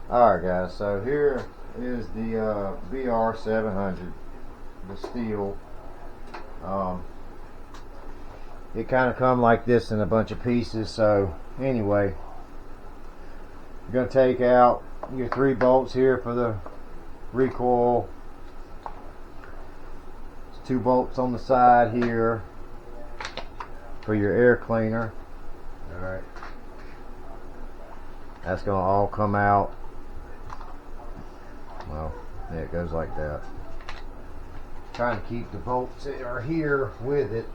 Alright guys, so here is the BR700, the Stihl. It kind of come like this in a bunch of pieces. So anyway, you're going to take out your 3 bolts here for the recoil. There's 2 bolts on the side here for your air cleaner. Alright, that's going to all come out. Well, yeah, it goes like that. Trying to keep the bolts that are here with it.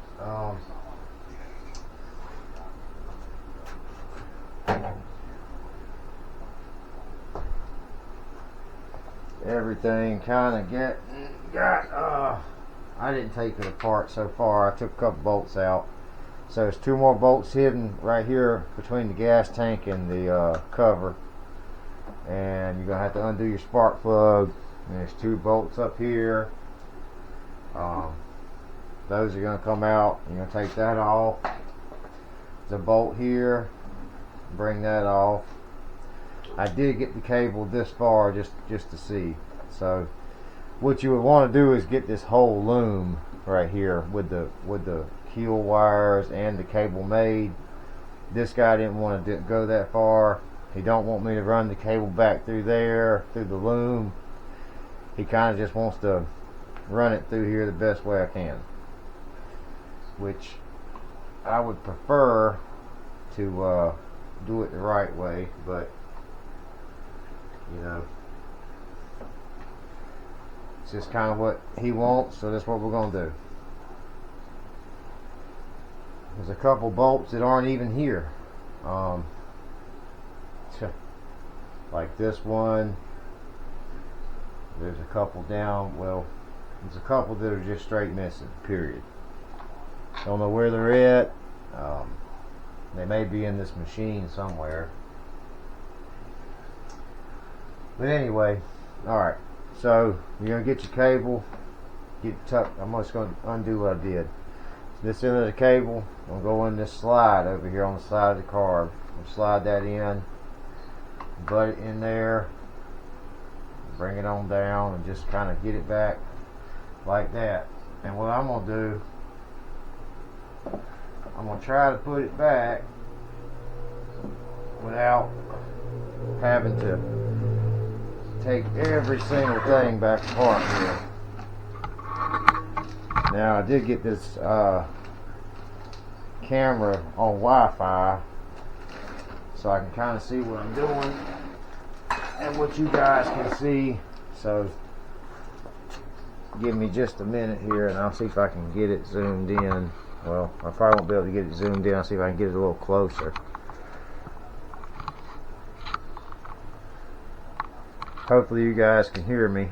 Everything kind of got I didn't take it apart so far. I took a couple bolts out. So there's 2 more bolts hidden right here between the gas tank and the cover. And you're going to have to undo your spark plug. And there's 2 bolts up here. Those are going to come out. You're going to take that off. The bolt here, bring that off. I did get the cable this far just to see. So what you would want to do is get this whole loom right here with the keel wires and the cable made. This guy didn't want to go that far. He don't want me to run the cable back through there, through the loom. He kind of just wants to run it through here the best way I can, which I would prefer to do it the right way, but you know, it's just kind of what he wants, so that's what we're going to do. There's a couple bolts that aren't even here. Like this one. There's a couple down. Well, there's a couple that are just straight missing, period. Don't know where they're at. They may be in this machine somewhere. But anyway, alright. So you're going to get your cable. Get tucked. I'm just going to undo what I did. This end of the cable, I'm going to go in this slide over here on the side of the car. I'll slide that in, butt it in there, bring it on down, and just kind of get it back like that. And what I'm going to do, I'm going to try to put it back without having to take every single thing back apart here. Now I did get this camera on Wi-Fi, so I can kind of see what I'm doing and what you guys can see. So give me just a minute here and I'll see if I can get it zoomed in. Well, I probably won't be able to get it zoomed in. I'll see if I can get it a little closer. Hopefully you guys can hear me.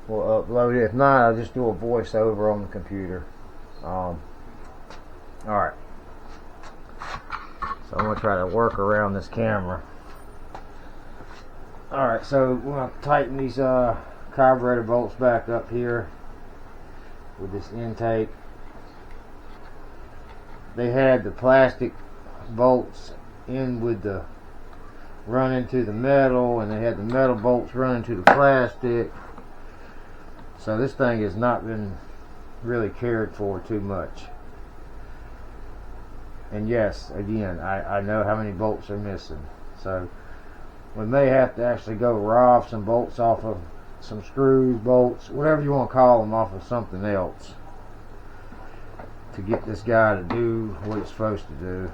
We'll upload it. If not, I'll just do a voiceover on the computer. Alright. So I'm going to try to work around this camera. Alright, so we're going to tighten these carburetor bolts back up here with this intake. They had the plastic bolts in with the run into the metal, and they had the metal bolts run into the plastic. So this thing has not been really cared for too much. And yes, again, I know how many bolts are missing. So we may have to actually go rob some bolts off of some screws, bolts, whatever you want to call them, off of something else to get this guy to do what it's supposed to do.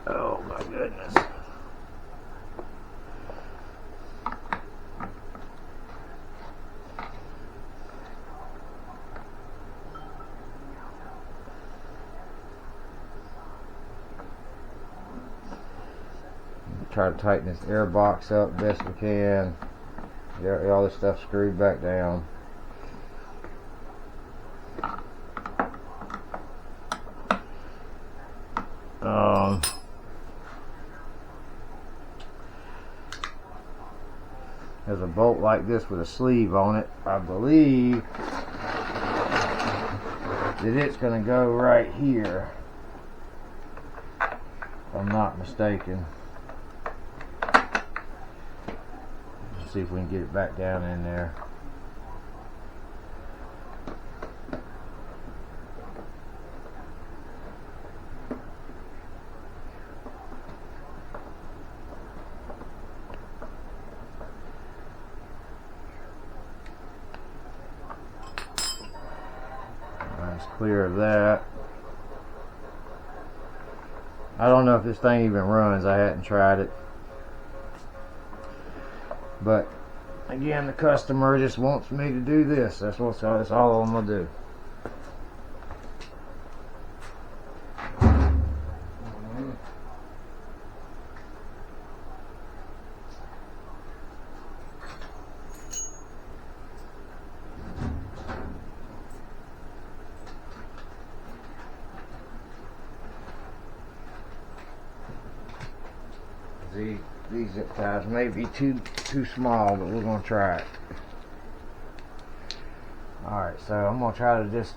Oh my goodness. Try to tighten this air box up best we can. Get all this stuff screwed back down. There's a bolt like this with a sleeve on it. I believe that it's going to go right here, if I'm not mistaken. Let's see if we can get it back down in there. Clear of that. I don't know if this thing even runs. I hadn't tried it, but again, the customer just wants me to do this. That's all I'm gonna do. These zip ties may be too small, but we're gonna try it. Alright, so I'm gonna try to just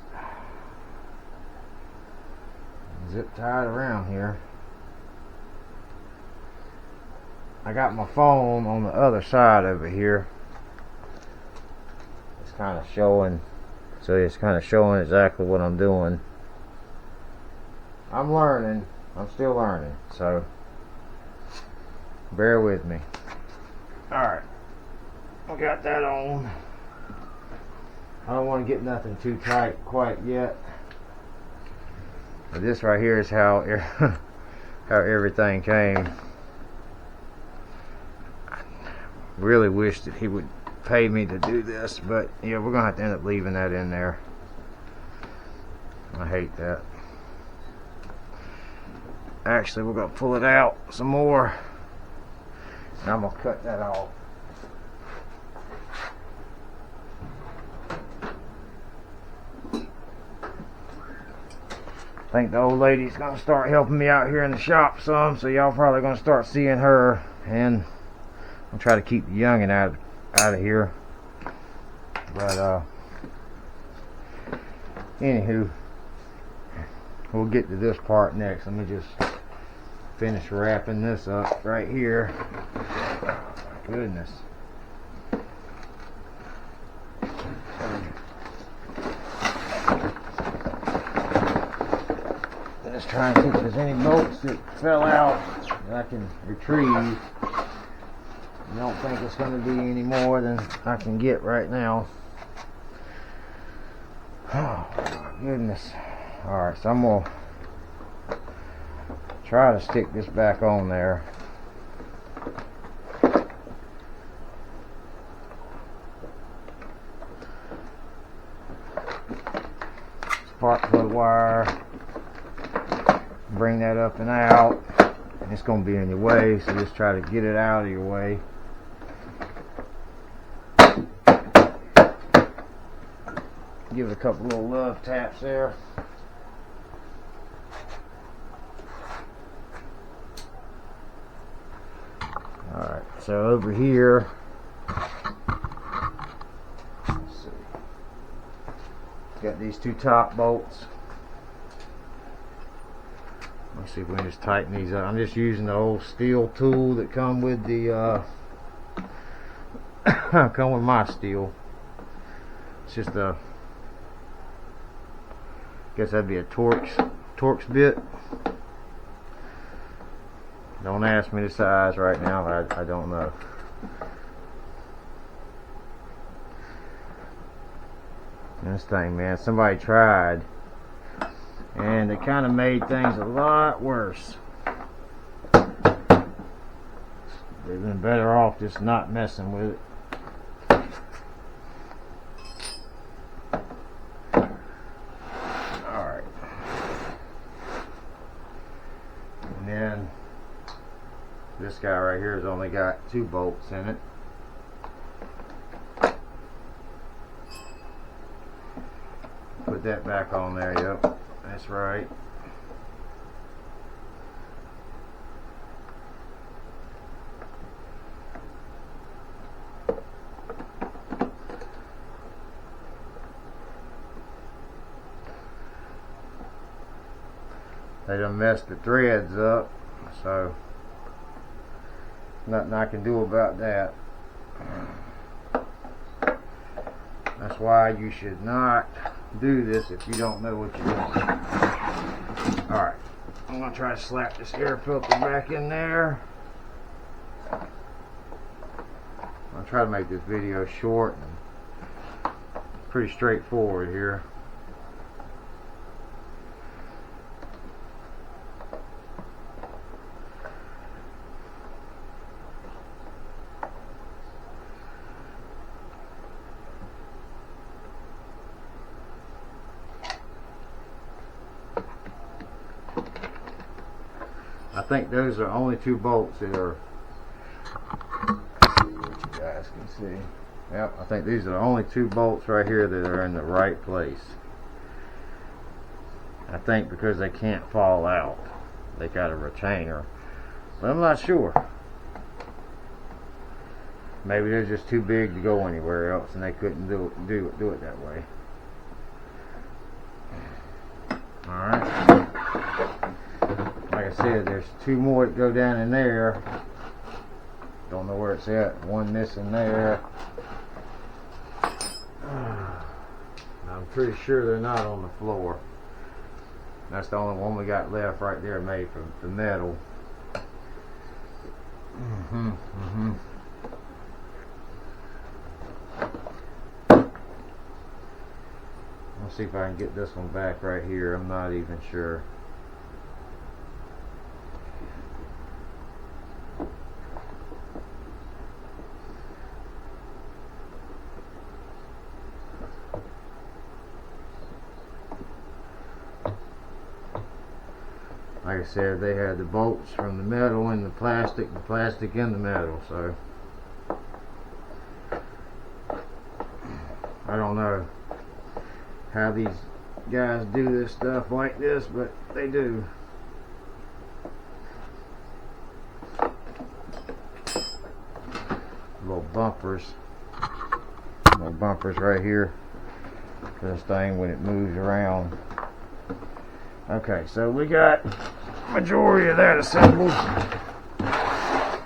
zip tie it around here. I got my phone on the other side over here. It's kind of showing, so it's kind of showing exactly what I'm doing. I'm learning. I'm still learning, so bear with me. Alright, I got that on. I don't want to get nothing too tight quite yet. But this right here is how everything came. Really wish that he would pay me to do this, but yeah, we're gonna have to end up leaving that in there. I hate that. Actually, we're gonna pull it out some more. And I'm going to cut that off. I think the old lady's going to start helping me out here in the shop some, so y'all probably going to start seeing her. And I'll try to keep the youngin' out of here. But anywho, we'll get to this part next. Let me just finish wrapping this up right here. Goodness. Let's try and see if there's any bolts that fell out that I can retrieve. I don't think it's going to be any more than I can get right now. Oh my goodness. Alright, so I'm going to try to stick this back on there. Spark plug wire. Bring that up and out. It's going to be in your way, so just try to get it out of your way. Give it a couple little love taps there. Alright, so over here, let's see, got these two top bolts. Let's see if we can just tighten these up. I'm just using the old Stihl tool that come with the come with my Stihl. It's just a, I guess that'd be a Torx bit. Don't ask me the size right now. I don't know. This thing, man, somebody tried, and they kind of made things a lot worse. They've been better off just not messing with it. Alright. And then this guy right here has only got 2 bolts in it. Put that back on there, yep, that's right. They done messed the threads up, so nothing I can do about that. That's why you should not do this if you don't know what you're doing. Alright, I'm going to try to slap this air filter back in there. I'll try to make this video short and pretty straightforward here. I think those are only 2 bolts that are, what you guys can see. Yep, I think these are the only 2 bolts right here that are in the right place. I think because they can't fall out. They got a retainer. But I'm not sure. Maybe they're just too big to go anywhere else and they couldn't do it that way. Alright. Like I said, there's 2 more that go down in there. Don't know where it's at. 1 missing there. I'm pretty sure they're not on the floor. That's the only one we got left right there, made from the metal. Let's see if I can get this one back right here. I'm not even sure. Like I said, they had the bolts from the metal and the plastic in the metal, so I don't know how these guys do this stuff like this, but they do. Little bumpers right here for this thing when it moves around. Okay, so we got majority of that assembled. I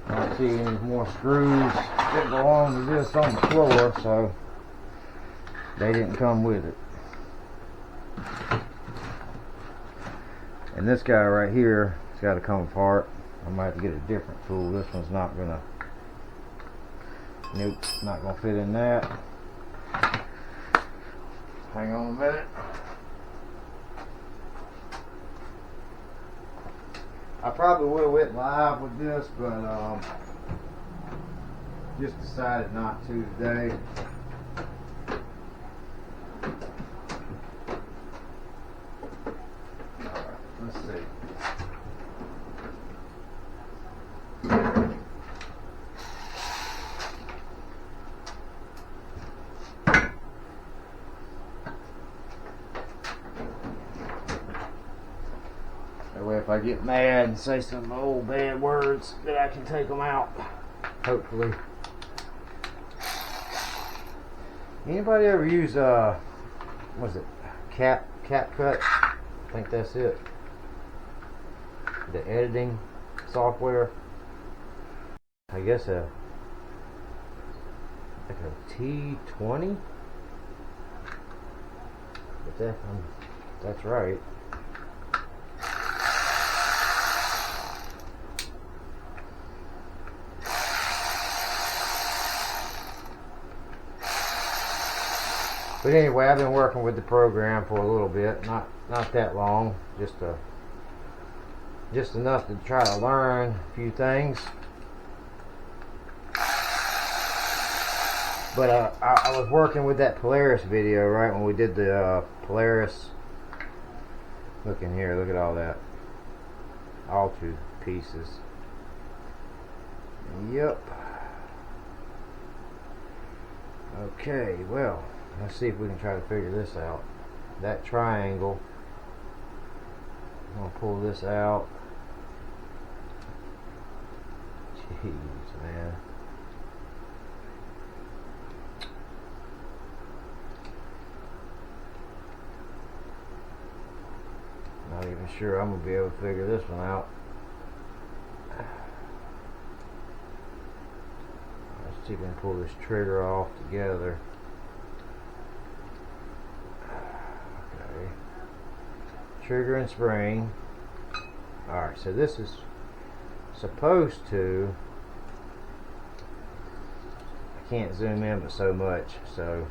don't see any more screws that belong to this on the floor, so they didn't come with it. And this guy right here has got to come apart. I might have to get a different tool. This one's not gonna, nope, not gonna fit in that. Hang on a minute. I probably would have went live with this, but just decided not to today. Alright, let's see. That way if I get mad and say some old bad words, that I can take them out, hopefully. Anybody ever use what is it, CapCut? I think that's it. The editing software. I guess like a T20. But that's right. But anyway, I've been working with the program for a little bit, not that long, just enough to try to learn a few things. But I was working with that Polaris video, right, when we did the Polaris. Look in here, look at all that. All 2 pieces. Yep. Okay, well, let's see if we can try to figure this out. That triangle, I'm going to pull this out. Jeez, man. Not even not sure I'm gonna be able to figure this one out. Let's see if we can pull this trigger off together. Okay. Trigger and spring. Alright, so this is supposed to, I can't zoom in but so much, so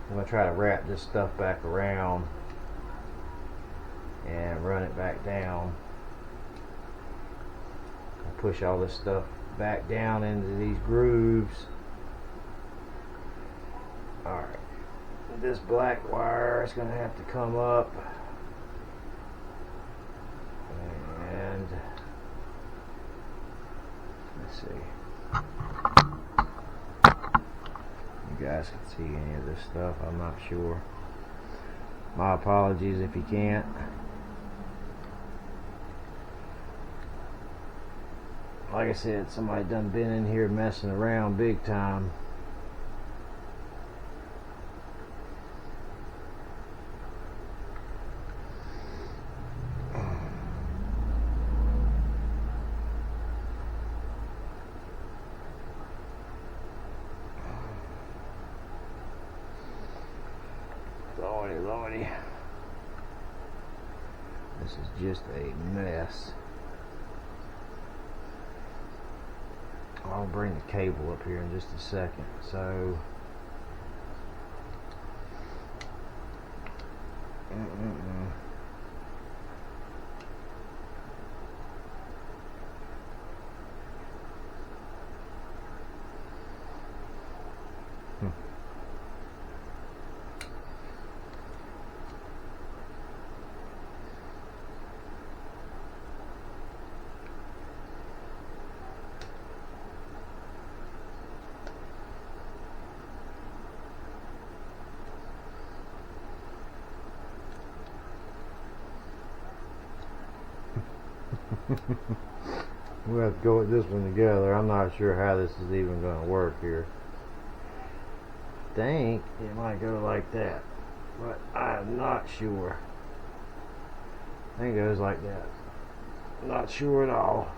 I'm going to try to wrap this stuff back around and run it back down. I'll push all this stuff back down into these grooves. Alright, this black wire is going to have to come up. And let's see. You guys can see any of this stuff, I'm not sure. My apologies if you can't. Like I said, somebody done been in here messing around big time. Lordy. This is just a mess. I'll bring the cable up here in just a second. So we'll have to go with this one together. I'm not sure how this is even going to work here. I think it might go like that, but I'm not sure. I think it goes like that. I'm not sure at all.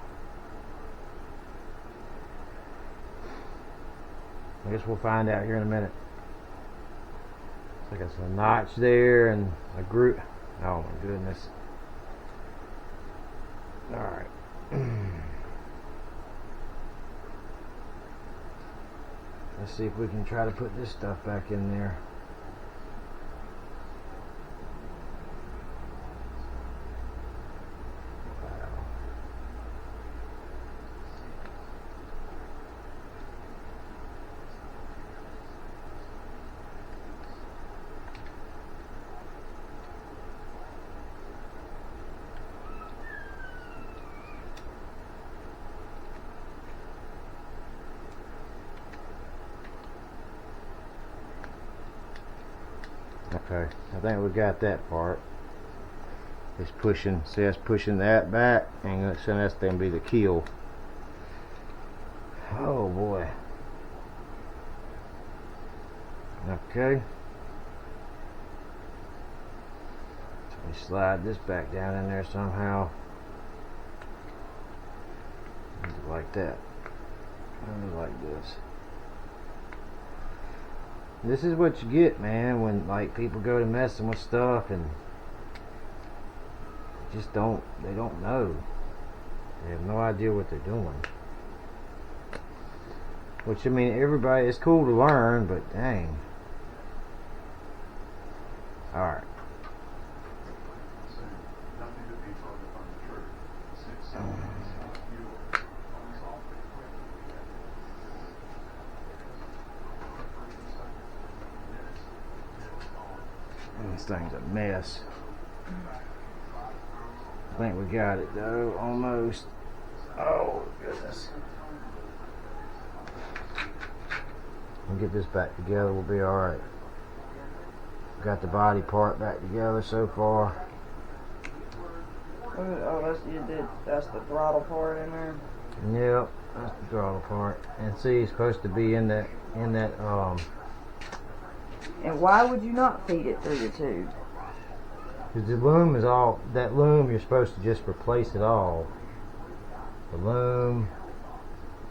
I guess we'll find out here in a minute. Looks like it's a notch there and a groove. Oh my goodness. Alright. Let's see if we can try to put this stuff back in there. Okay, I think we got that part. It's pushing, see that's pushing that back, and that's going to be the keel. Oh boy. Okay. So we slide this back down in there somehow. Like that. Like this. This is what you get, man, when like people go to messing with stuff and just they don't know. They have no idea what they're doing. Which, I mean, everybody, it's cool to learn, but dang. Alright. This thing's a mess. I think we got it though, almost. Oh goodness. We'll get this back together, we'll be alright. Got the body part back together so far. Oh, that's the throttle part in there? Yep, that's the throttle part. And see, it's supposed to be in that And why would you not feed it through the tube? Because the loom is all, that loom you're supposed to just replace it all. The loom.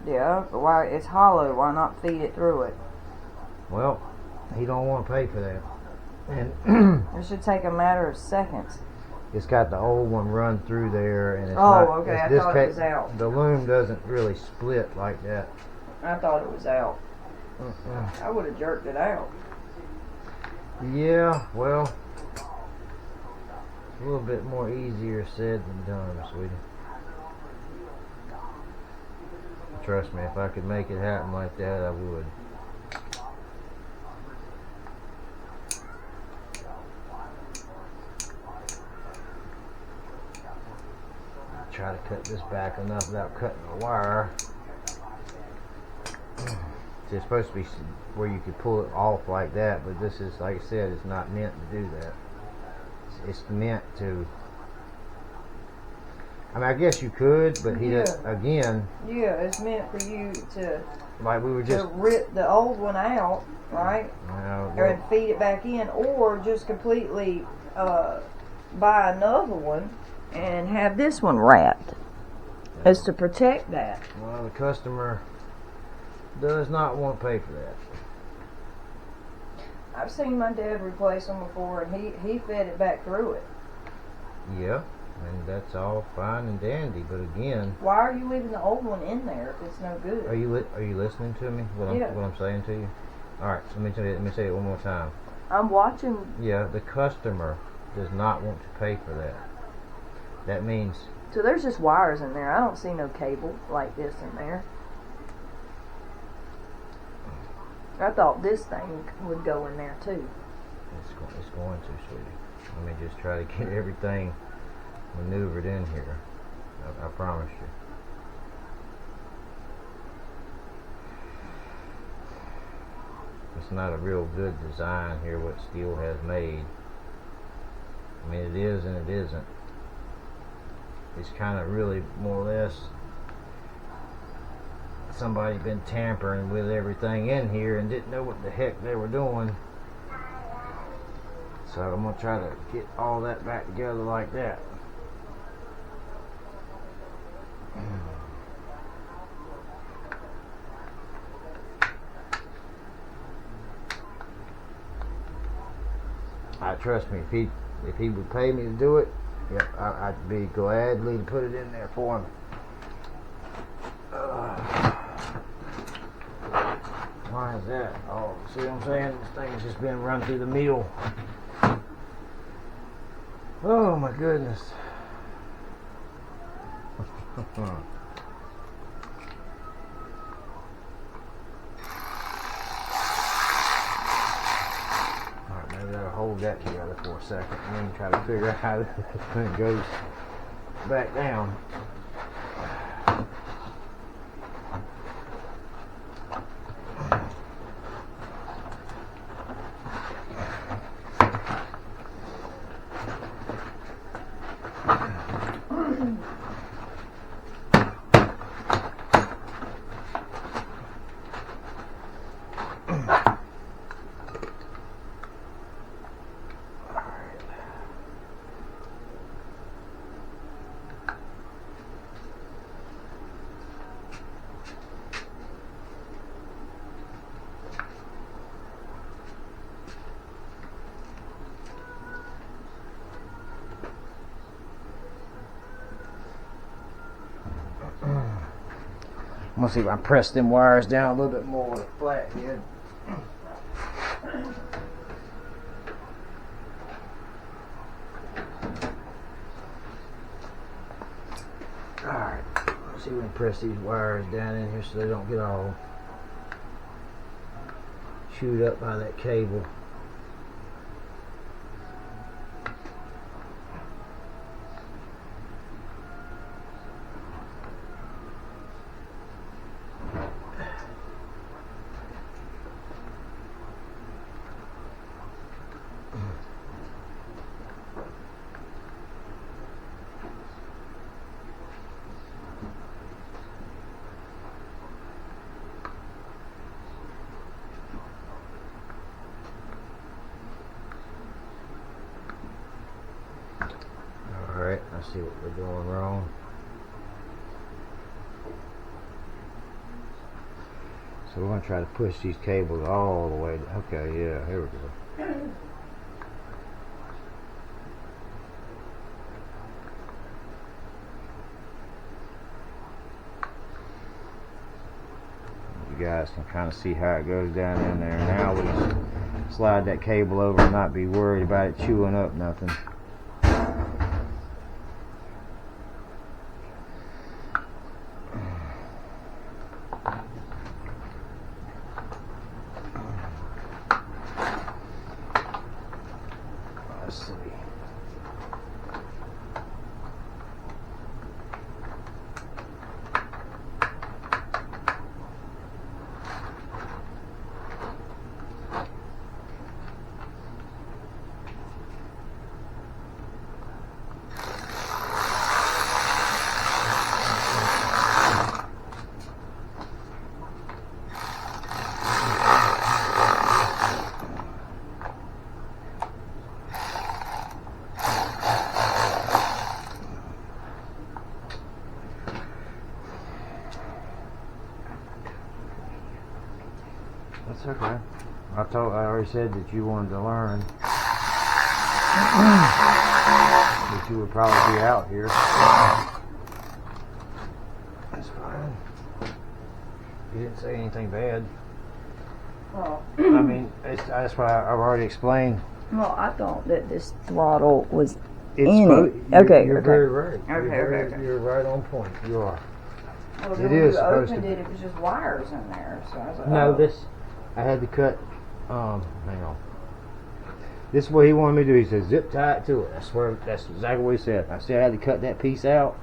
Yeah, but why, it's hollow, why not feed it through it? Well, he don't want to pay for that. And it should take a matter of seconds. It's got the old one run through there, and it's okay, I thought it was out. The loom doesn't really split like that. I thought it was out. I would have jerked it out. Yeah, well, a little bit more easier said than done, sweetie. Trust me, if I could make it happen like that, I would. Try to cut this back enough without cutting the wire. It's supposed to be where you could pull it off like that, but this is, like I said, it's not meant to do that. It's meant to, I mean, I guess you could, but he does, again. Yeah, it's meant for you to, like we were just, to rip the old one out, right? And feed it back in, or just completely buy another one and have this one wrapped. Is to protect that. Well, the customer does not want to pay for that. I've seen my dad replace them before, and he fed it back through it. Yeah, and that's all fine and dandy, but again, why are you leaving the old one in there if it's no good? Are you listening to me? What I'm saying to you? All right, so let me say it one more time. I'm watching. Yeah, the customer does not want to pay for that. That means. So there's just wires in there. I don't see no cable like this in there. I thought this thing would go in there too. It's going to, sweetie. Let me just try to get everything maneuvered in here. I promise you. It's not a real good design here what Stihl has made. I mean, it is and it isn't. It's kind of really more or less somebody been tampering with everything in here and didn't know what the heck they were doing. So I'm going to try to get all that back together like that. Trust me, if he would pay me to do it, yeah, I'd be gladly to put it in there for him. Why is that? Oh, see what I'm saying? This thing's just been run through the mill. Oh my goodness. Alright, maybe I'll hold that together for a second and then try to figure out how this thing goes back down. I'm gonna see if I can press them wires down a little bit more with a flathead. Alright, let's see if we can press these wires down in here so they don't get all chewed up by that cable. see what we're doing wrong. So we're going to try to push these cables all the way. Okay, yeah, here we go. You guys can kind of see how it goes down in there. Now we slide that cable over and not be worried about it chewing up nothing. Let's see. That's okay. I already said that you wanted to learn. That you would probably be out here. That's fine. You didn't say anything bad. Well, I mean, that's why I've already explained. well, I thought that this throttle was It's in it. You're very right. Okay. You're right on point. You are. Well, It when is you supposed opened to be. it was just wires in there. So I was like, No, oh. I had to cut, hang on. This is what he wanted me to do. He said, zip tie it to it. I swear, that's exactly what he said. I said I had to cut that piece out.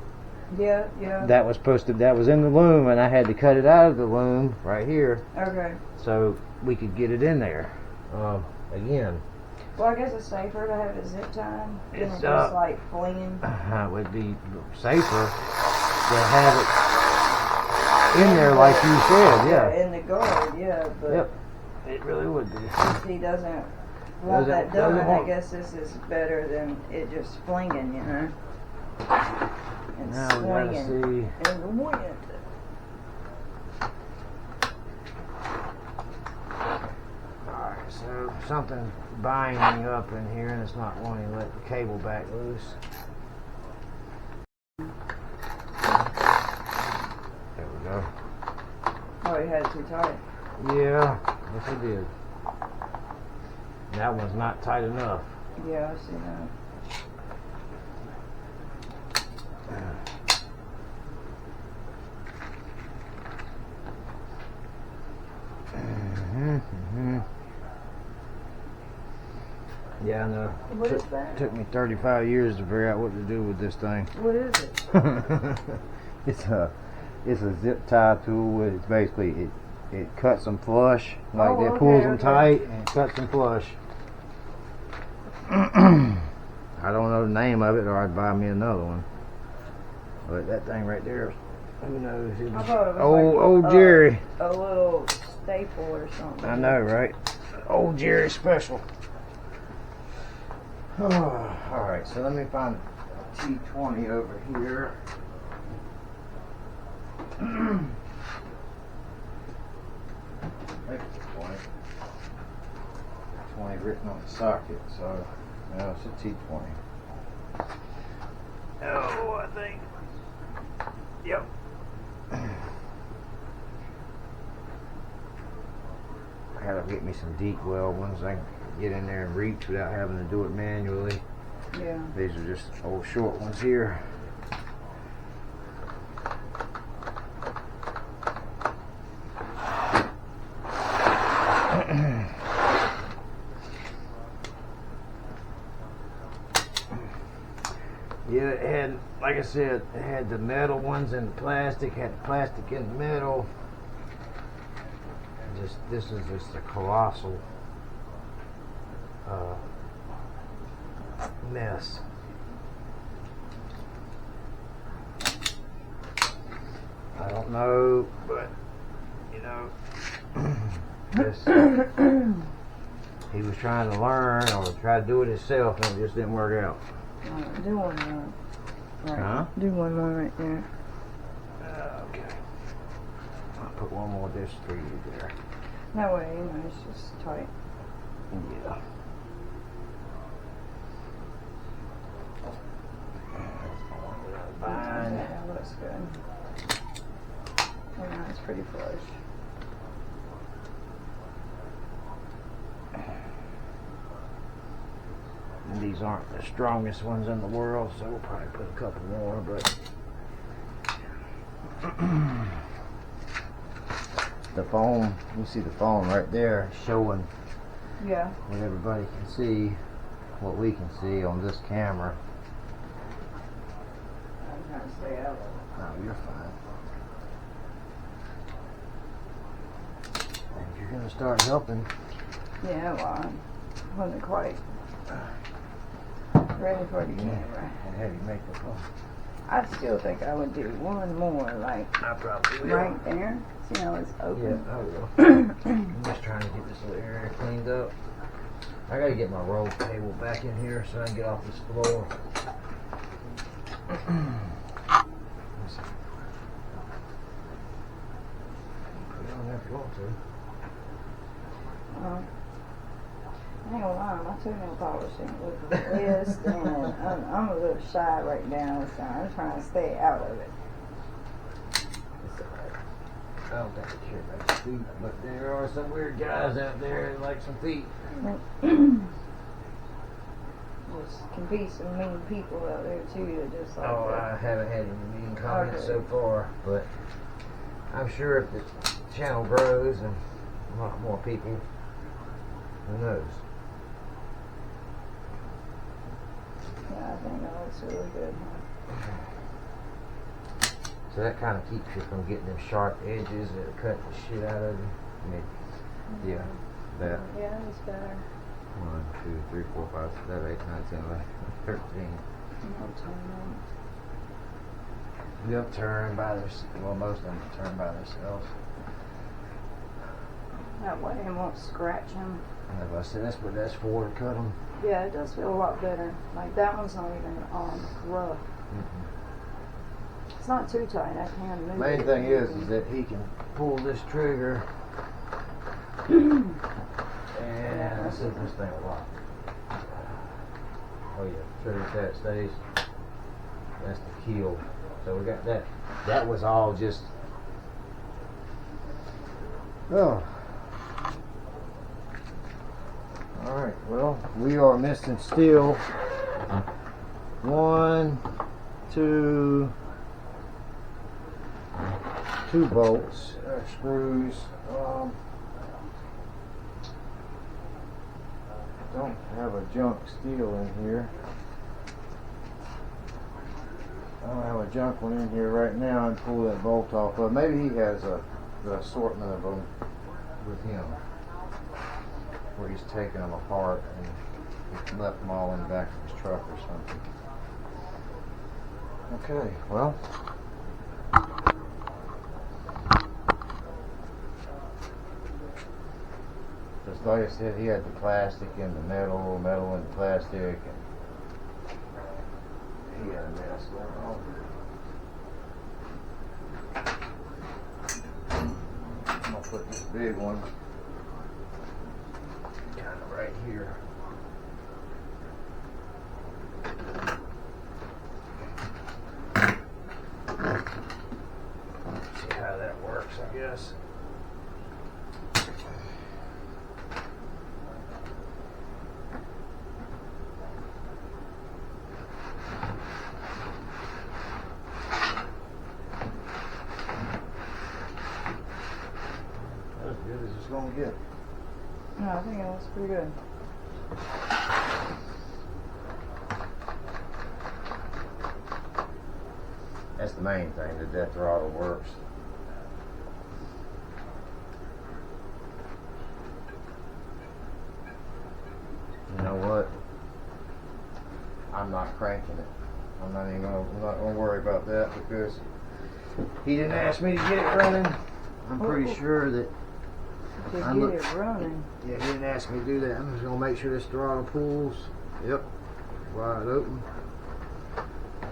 Yeah. That was that was in the loom, and I had to cut it out of the loom right here Okay. so we could get it in there. Again. Well, I guess it's safer to have it zip tied than It's, just like flinging. It would be safer to have it in there like you said, yeah. In the guard, yeah. But Yep. It really would be. if he doesn't want that done, I guess this is better than it just flinging, you know. And Now we gotta swinging see. in the wind. Alright, so something's binding up in here and it's not wanting to let the cable back loose. There we go. Oh, he had it too tight. Yeah, yes it did. That one's not tight enough. Yeah, I see that. Yeah, I know. What is that? Took me 35 years to figure out what to do with this thing. What is it? It's a zip tie tool. It's basically it cuts them flush, like Oh, it pulls okay, them tight and it cuts them flush. I don't know the name of it, or I'd buy me another one. But that thing right there, who knows? It I was thought it was old like Jerry. a little staple or something. I know, right? Old Jerry special. Alright, so let me find a T20 over here. Maybe it's a 20. 20 written on the socket, so no, it's a T20. Oh, I think. Yep. I gotta get me some deep well ones I can get in there and reach without having to do it manually. Yeah. These are just old short ones here. Yeah, it had, like I said, it had the metal ones and the plastic, had the plastic in the middle. This is just a colossal mess. I don't know, but you know, this, he was trying to learn or try to do it himself, and it just didn't work out. Doing that. Right. Huh? Do one more right there. Okay. I'll put one more dish for you there. That way, you know, it's just tight. Yeah. Fine. Yeah, looks good. Yeah, it's pretty flush. And these aren't the strongest ones in the world, so we'll probably put a couple more, but the foam, you see the foam right there showing Yeah. what everybody can see, what we can see on this camera. I'm trying to stay out of it. No, you're fine. And if you're gonna start helping, Yeah, well, I wasn't quite ready for the camera. and have you make the foam. I still think I would do one more, like I probably will. right there. See how it's Yeah, open? I will. I'm just trying to get this little area cleaned up. I gotta get my roll table back in here so I can get off this floor. Let me see. Put it on there if you want to. I ain't gonna lie, my toenail polishing was the list, and I'm a little shy right now, so I'm trying to stay out of it. It's alright. I don't think I care about your feet, but there are some weird guys out there that like some feet. Just can be some mean people out there too that just like Oh, that. I haven't had any mean comments Okay. so far, but I'm sure if the channel grows and a lot more people, who knows? Yeah, I think that looks really good. So that kind of keeps you from getting them sharp edges that cut the shit out of you. I mean, yeah, that. Yeah, it's better. 1, 2, 3, 4, 5, 6, 7, 8, 9, 10, 11, 13. They'll turn by themselves. Well, most of them turn by themselves. That way it won't scratch them. And if I said that's what that's for, to cut them. Yeah, it does feel a lot better. Like that one's not even rough. It's not too tight. I can move Main it. thing is that he can pull this trigger and let's see if this thing will lock. Oh yeah, trigger that stays. That's the keel. So we got that. That was all just. Oh. Alright, well, we are missing still 1, 2 bolts, screws. Don't have a junk steel in here. I don't have a junk one in here right now and pull that bolt off. But maybe he has the assortment of them with him, where he's taken them apart and he's left them all in the back of his truck or something. Okay, well. Just like I said, he had the plastic and the metal and the plastic, and he had a mess going on. I'm gonna put this big one kind of right here. See how that works, I guess. As good as it's gonna get. No, I think it looks pretty good. That's the main thing, that throttle works. You know what? I'm not cranking it. I'm not gonna worry about that because he didn't ask me to get it running. I'm pretty sure that To I'm get it running. yeah, he didn't ask me to do that. I'm just gonna make sure this throttle pulls. Yep. Wide open.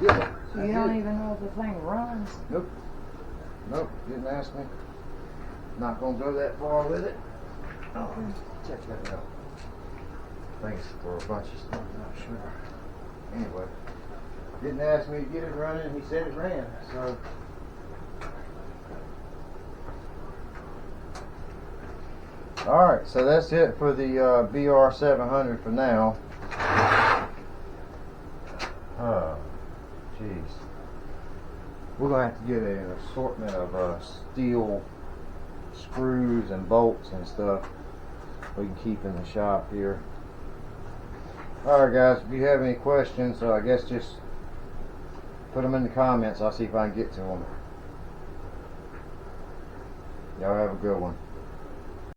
Yep. So you don't even know if the thing runs? Nope. Nope, didn't ask me. Not gonna go that far with it. Oh, check that out. Thanks for a bunch of stuff, not sure. Anyway, didn't ask me to get it running, he said it ran, so. Alright, so that's it for the BR700 for now. Oh, jeez. We're going to have to get an assortment of steel screws and bolts and stuff we can keep in the shop here. Alright guys, if you have any questions, I guess just put them in the comments. I'll see if I can get to them. Y'all have a good one.